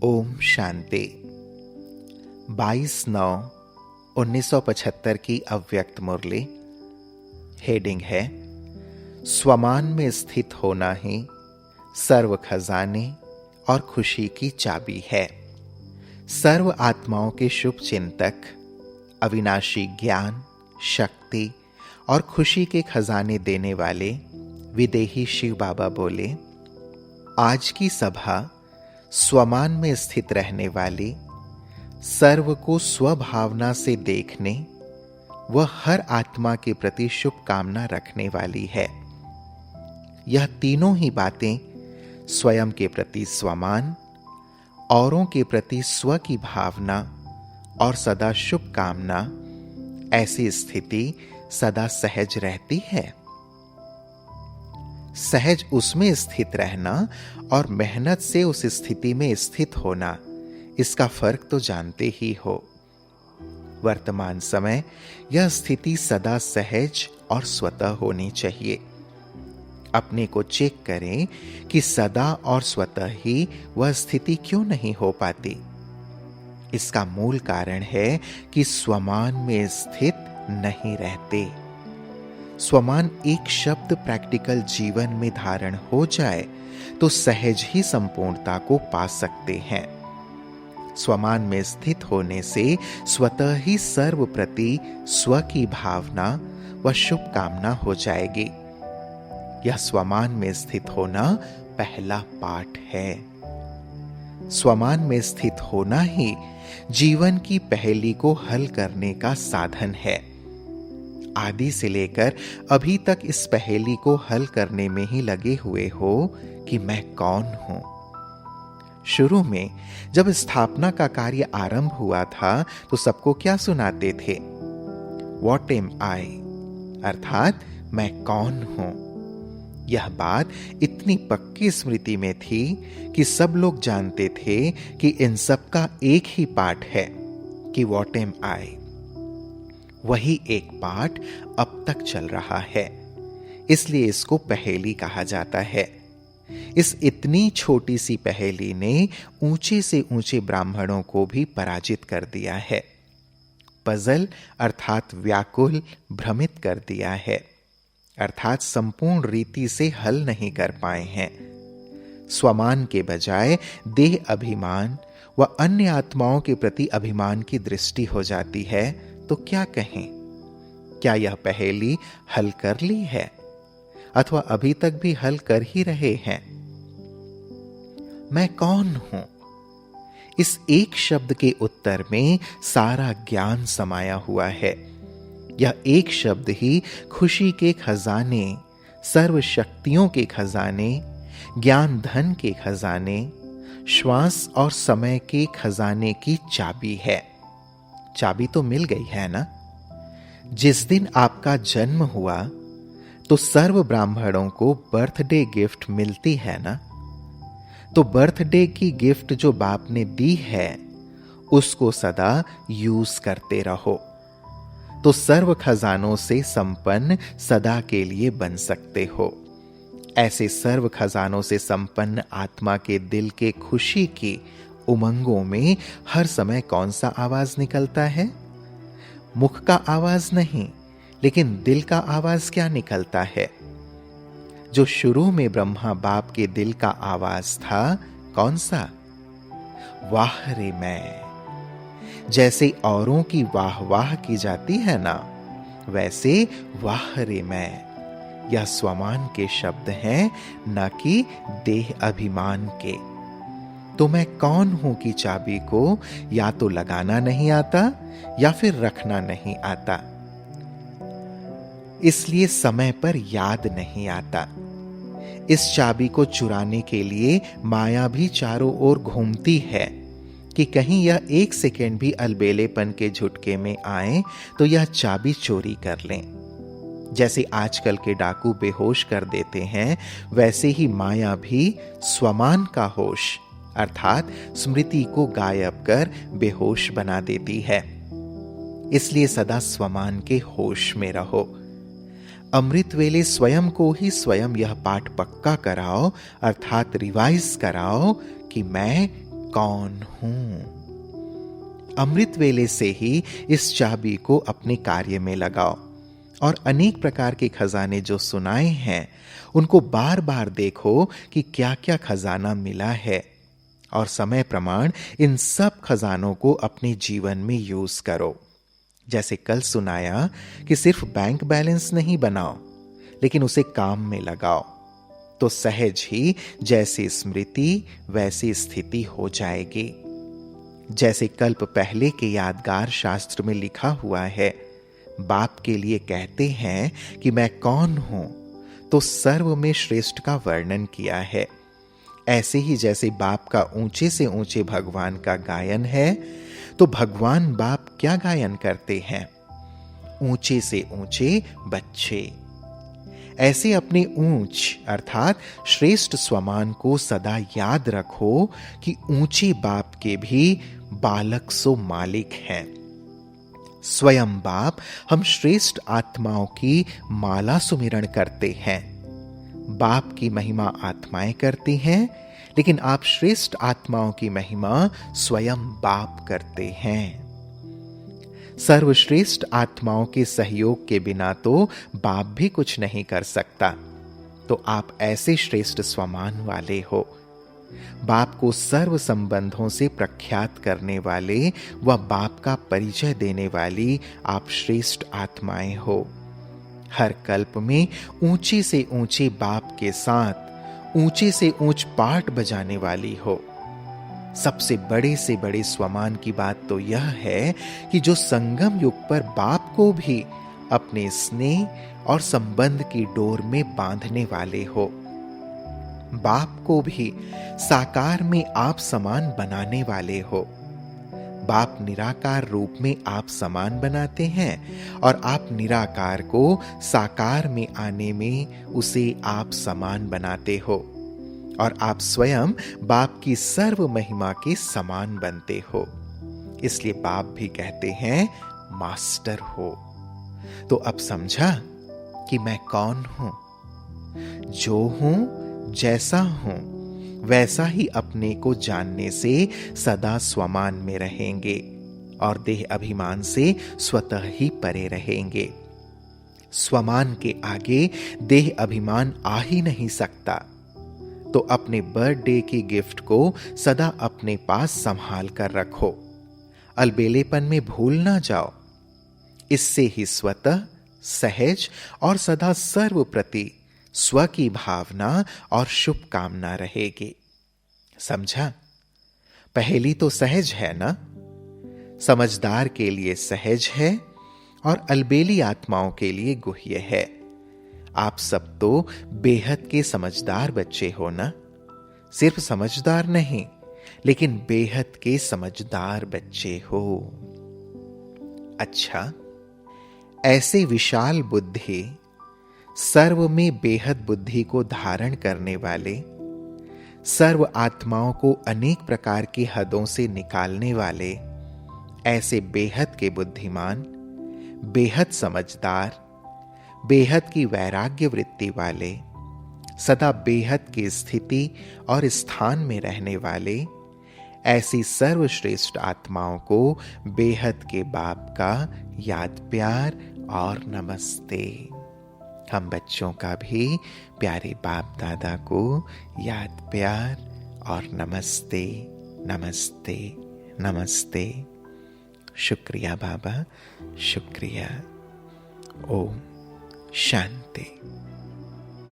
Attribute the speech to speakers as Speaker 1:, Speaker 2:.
Speaker 1: ओम शांति। 22/9/1975 की अव्यक्त मुरली। हेडिंग है स्वमान में स्थित होना ही सर्व खजाने और खुशी की चाबी है। सर्व आत्माओं के शुभ चिंतक, अविनाशी ज्ञान, शक्ति और खुशी के खजाने देने वाले विदेही शिव बाबा बोले, आज की सभा स्वमान में स्थित रहने वाली, सर्व को स्वभावना से देखने व हर आत्मा के प्रति शुभ कामना रखने वाली है। यह तीनों ही बातें स्वयं के प्रति स्वमान, औरों के प्रति स्व की भावना और सदा शुभ कामना, ऐसी स्थिति सदा सहज रहती है। सहज उसमें स्थित रहना और मेहनत से उस स्थिति में स्थित होना, इसका फर्क तो जानते ही हो। वर्तमान समय यह स्थिति सदा सहज और स्वतः होनी चाहिए। अपने को चेक करें कि सदा और स्वतः ही वह स्थिति क्यों नहीं हो पाती। इसका मूल कारण है कि स्वमान में स्थित नहीं रहते। स्वमान एक शब्द प्रैक्टिकल जीवन में धारण हो जाए तो सहज ही संपूर्णता को पा सकते हैं। स्वमान में स्थित होने से स्वतः ही सर्व प्रति स्व की भावना व शुभ कामना हो जाएगी। यह स्वमान में स्थित होना पहला पाठ है। स्वमान में स्थित होना ही जीवन की पहेली को हल करने का साधन है। आदि से लेकर अभी तक इस पहेली को हल करने में ही लगे हुए हो कि मैं कौन हूं। शुरू में जब स्थापना का कार्य आरंभ हुआ था तो सबको क्या सुनाते थे? What am I? अर्थात मैं कौन हूं। यह बात इतनी पक्की स्मृति में थी कि सब लोग जानते थे कि इन सब का एक ही पाठ है कि What am I? वही एक पाठ अब तक चल रहा है, इसलिए इसको पहेली कहा जाता है। इस इतनी छोटी सी पहेली ने ऊंचे से ऊंचे ब्राह्मणों को भी पराजित कर दिया है। पजल अर्थात व्याकुल, भ्रमित कर दिया है, अर्थात संपूर्ण रीति से हल नहीं कर पाए हैं। स्वमान के बजाय देह अभिमान व अन्य आत्माओं के प्रति अभिमान की दृष्टि हो जाती है तो क्या कहें? क्या यह पहेली हल कर ली है अथवा अभी तक भी हल कर ही रहे हैं? मैं कौन हूं? इस एक शब्द के उत्तर में सारा ज्ञान समाया हुआ है। यह एक शब्द ही खुशी के खजाने, सर्व शक्तियों के खजाने, ज्ञान धन के खजाने, श्वास और समय के खजाने की चाबी है। चाबी तो मिल गई है ना? जिस दिन आपका जन्म हुआ तो सर्व ब्राह्मणों को बर्थडे गिफ्ट मिलती है ना? तो बर्थडे की गिफ्ट जो बाप ने दी है उसको सदा यूज करते रहो, तो सर्व खजानों से संपन्न सदा के लिए बन सकते हो। ऐसे सर्व खजानों से संपन्न आत्मा के दिल के खुशी की उमंगों में हर समय कौन सा आवाज निकलता है? मुख का आवाज नहीं, लेकिन दिल का आवाज क्या निकलता है? जो शुरू में ब्रह्मा बाप के दिल का आवाज था, कौन सा? वाह रे मैं। जैसे औरों की वाह वाह की जाती है ना, वैसे वाह रे मैं, यह स्वमान के शब्द हैं, न कि देह अभिमान के। तो मैं कौन हूं की चाबी को या तो लगाना नहीं आता या फिर रखना नहीं आता, इसलिए समय पर याद नहीं आता। इस चाबी को चुराने के लिए माया भी चारों ओर घूमती है कि कहीं यह एक सेकेंड भी अलबेलेपन के झुटके में आए तो यह चाबी चोरी कर लें। जैसे आजकल के डाकू बेहोश कर देते हैं, वैसे ही माया भी स्वमान का होश अर्थात स्मृति को गायब कर बेहोश बना देती है। इसलिए सदा स्वमान के होश में रहो। अमृत वेले स्वयं को ही स्वयं यह पाठ पक्का कराओ, अर्थात रिवाइज कराओ कि मैं कौन हूं। अमृत वेले से ही इस चाबी को अपने कार्य में लगाओ और अनेक प्रकार के खजाने जो सुनाए हैं उनको बार बार देखो कि क्या क्या खजाना मिला है और समय प्रमाण इन सब खजानों को अपने जीवन में यूज करो। जैसे कल सुनाया कि सिर्फ बैंक बैलेंस नहीं बनाओ लेकिन उसे काम में लगाओ, तो सहज ही जैसी स्मृति वैसी स्थिति हो जाएगी। जैसे कल्प पहले के यादगार शास्त्र में लिखा हुआ है, बाप के लिए कहते हैं कि मैं कौन हूं, तो सर्व में श्रेष्ठ का वर्णन किया है। ऐसे ही जैसे बाप का ऊंचे से ऊंचे भगवान का गायन है, तो भगवान बाप क्या गायन करते हैं? ऊंचे से ऊंचे बच्चे। ऐसे अपने ऊंच अर्थात श्रेष्ठ स्वमान को सदा याद रखो कि ऊंचे बाप के भी बालक सो मालिक हैं। स्वयं बाप हम श्रेष्ठ आत्माओं की माला सुमिरण करते हैं। बाप की महिमा आत्माएं करती हैं, लेकिन आप श्रेष्ठ आत्माओं की महिमा स्वयं बाप करते हैं। सर्वश्रेष्ठ आत्माओं के सहयोग के बिना तो बाप भी कुछ नहीं कर सकता, तो आप ऐसे श्रेष्ठ स्वमान वाले हो। बाप को सर्व संबंधों से प्रख्यात करने वाले व बाप का परिचय देने वाली आप श्रेष्ठ आत्माएं हो। हर कल्प में ऊंचे से ऊंचे बाप के साथ ऊंचे से ऊंच पाठ बजाने वाली हो। सबसे बड़े से बड़े स्वमान की बात तो यह है कि जो संगम युग पर बाप को भी अपने स्नेह और संबंध की डोर में बांधने वाले हो। बाप को भी साकार में आप समान बनाने वाले हो। बाप निराकार रूप में आप समान बनाते हैं और आप निराकार को साकार में आने में उसे आप समान बनाते हो, और आप स्वयं बाप की सर्व महिमा के समान बनते हो। इसलिए बाप भी कहते हैं मास्टर हो। तो अब समझा कि मैं कौन हूं? जो हूं, जैसा हूं, वैसा ही अपने को जानने से सदा स्वमान में रहेंगे और देह अभिमान से स्वतः ही परे रहेंगे। स्वमान के आगे देह अभिमान आ ही नहीं सकता। तो अपने बर्थडे की गिफ्ट को सदा अपने पास संभाल कर रखो, अलबेलेपन में भूल ना जाओ। इससे ही स्वतः सहज और सदा सर्व प्रति स्व की भावना और शुभकामना रहेगी। समझा? पहली तो सहज है ना? समझदार के लिए सहज है और अलबेली आत्माओं के लिए गुह्य है। आप सब तो बेहद के समझदार बच्चे हो ना? सिर्फ समझदार नहीं, लेकिन बेहद के समझदार बच्चे हो। अच्छा, ऐसे विशाल बुद्धि, सर्व में बेहद बुद्धि को धारण करने वाले, सर्व आत्माओं को अनेक प्रकार की हदों से निकालने वाले, ऐसे बेहद के बुद्धिमान, बेहद समझदार, बेहद की वैराग्य वृत्ति वाले, सदा बेहद की स्थिति और स्थान में रहने वाले, ऐसी सर्वश्रेष्ठ आत्माओं को बेहद के बाप का याद प्यार और नमस्ते। हम बच्चों का भी प्यारे बाप दादा को याद प्यार और नमस्ते नमस्ते नमस्ते। शुक्रिया बाबा, शुक्रिया। ओम शांति।